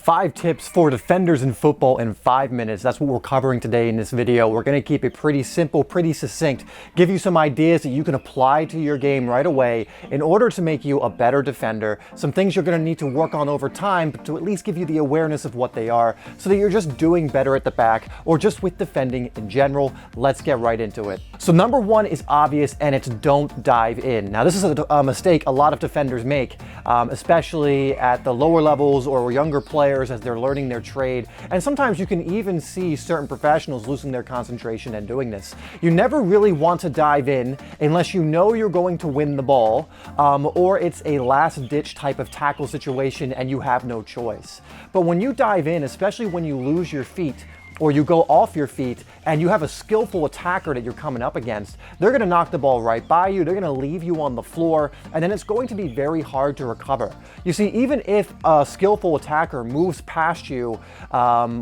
5 tips for defenders in football in 5 minutes. That's what we're covering today in this video. We're going to keep it pretty simple, pretty succinct, give you some ideas that you can apply to your game right away in order to make you a better defender. Some things you're going to need to work on over time, but to at least give you the awareness of what they are so that you're just doing better at the back or just with defending in general. Let's get right into it. So number one is obvious, and it's don't dive in. Now this is a mistake a lot of defenders make, especially at the lower levels or younger players as they're learning their trade. And sometimes you can even see certain professionals losing their concentration and doing this. You never really want to dive in unless you know you're going to win the ball, or it's a last-ditch type of tackle situation and you have no choice. But when you dive in, especially when you lose your feet, or you go off your feet and you have a skillful attacker that you're coming up against, they're gonna knock the ball right by you, they're gonna leave you on the floor, and then it's going to be very hard to recover. You see, even if a skillful attacker moves past you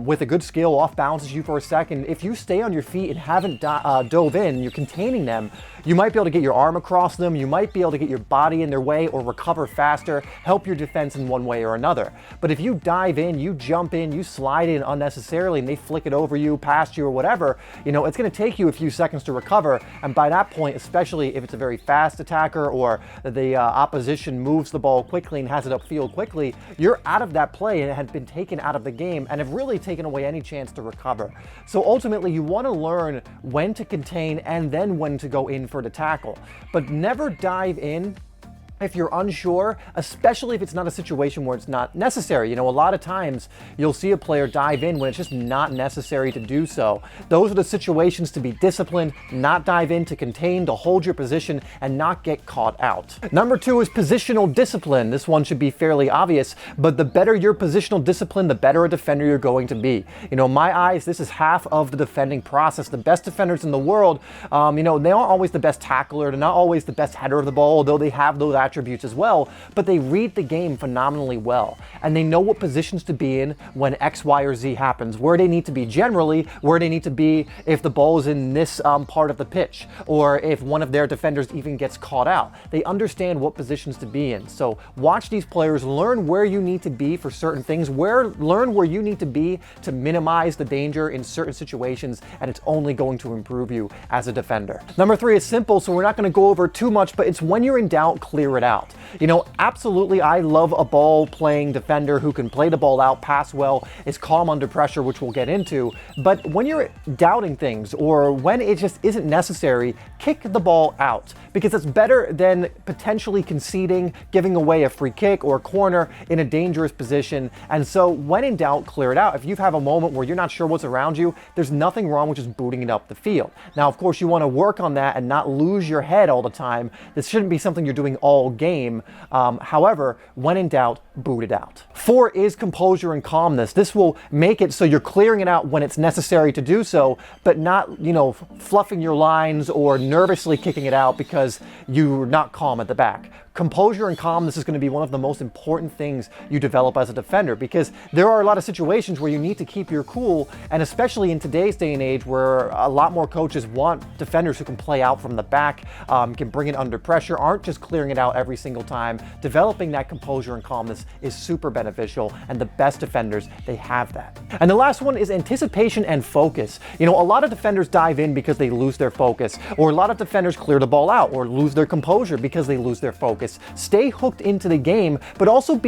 with a good skill, off balances you for a second, if you stay on your feet and haven't dove in, you're containing them, you might be able to get your arm across them, you might be able to get your body in their way or recover faster, help your defense in one way or another. But if you dive in, you jump in, you slide in unnecessarily and they flick it over you, past you or whatever, you know, it's going to take you a few seconds to recover. And by that point, especially if it's a very fast attacker or the opposition moves the ball quickly and has it upfield quickly, you're out of that play and have been taken out of the game and have really taken away any chance to recover. So ultimately, you want to learn when to contain and then when to go in for the tackle, but never dive in if you're unsure, especially if it's not a situation where it's not necessary. You know, a lot of times you'll see a player dive in when it's just not necessary to do so. Those are the situations to be disciplined, not dive in, to contain, to hold your position and not get caught out. Number two is positional discipline. This one should be fairly obvious, but the better your positional discipline, the better a defender you're going to be. You know, in my eyes, this is half of the defending process. The best defenders in the world, you know, they aren't always the best tackler, they're not always the best header of the ball, although they have those attributes as well, but they read the game phenomenally well, and they know what positions to be in when X, Y, or Z happens, where they need to be generally, where they need to be if the ball is in this part of the pitch, or if one of their defenders even gets caught out. They understand what positions to be in. So watch these players, learn where you need to be for certain things, learn where you need to be to minimize the danger in certain situations, and it's only going to improve you as a defender. Number three is simple, so we're not going to go over too much, but it's when you're in doubt, clear it out. You know, absolutely, I love a ball-playing defender who can play the ball out, pass well, is calm under pressure, which we'll get into. But when you're doubting things or when it just isn't necessary, kick the ball out, because it's better than potentially conceding, giving away a free kick or a corner in a dangerous position. And so when in doubt, clear it out. If you have a moment where you're not sure what's around you, there's nothing wrong with just booting it up the field. Now, of course, you want to work on that and not lose your head all the time. This shouldn't be something you're doing all game. However, when in doubt, boot it out. 4 is composure and calmness. This will make it so you're clearing it out when it's necessary to do so, but not, you know, fluffing your lines or nervously kicking it out because you're not calm at the back. Composure and calmness is going to be one of the most important things you develop as a defender, because there are a lot of situations where you need to keep your cool, and especially in today's day and age where a lot more coaches want defenders who can play out from the back, can bring it under pressure, aren't just clearing it out every single time. Developing that composure and calmness is super beneficial, and the best defenders, they have that. And the last one is anticipation and focus. You know, a lot of defenders dive in because they lose their focus, or a lot of defenders clear the ball out or lose their composure because they lose their focus. Stay hooked into the game, but also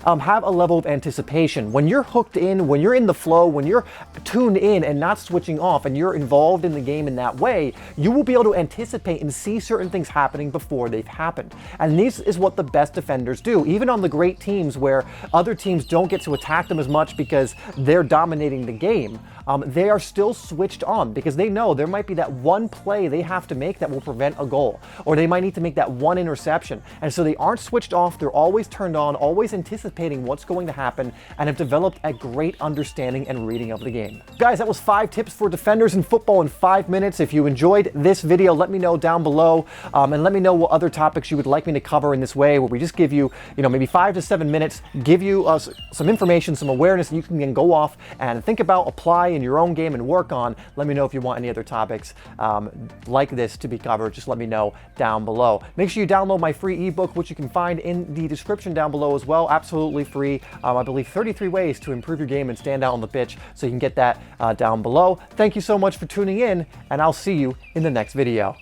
have a level of anticipation. When you're hooked in, when you're in the flow, when you're tuned in and not switching off, and you're involved in the game in that way, you will be able to anticipate and see certain things happening before they've happened. And this is what the best defenders do. Even on the great teams where other teams don't get to attack them as much because they're dominating the game, they are still switched on because they know there might be that one play they have to make that will prevent a goal, or they might need to make that one interception. And so they aren't switched off, they're always turned on, always anticipating what's going to happen, and have developed a great understanding and reading of the game. Guys, that was 5 tips for defenders in football in 5 minutes. If you enjoyed this video, let me know down below, and let me know what other topics you would like me to cover in this way, where we just give you, you know, maybe 5 to 7 minutes, give you some information, some awareness that you can then go off and think about, apply in your own game and work on. Let me know if you want any other topics like this to be covered. Just let me know down below. Make sure you download my free ebook ebook, which you can find in the description down below as well, absolutely free. I believe 33 ways to improve your game and stand out on the pitch, so you can get that down below. Thank you so much for tuning in, and I'll see you in the next video.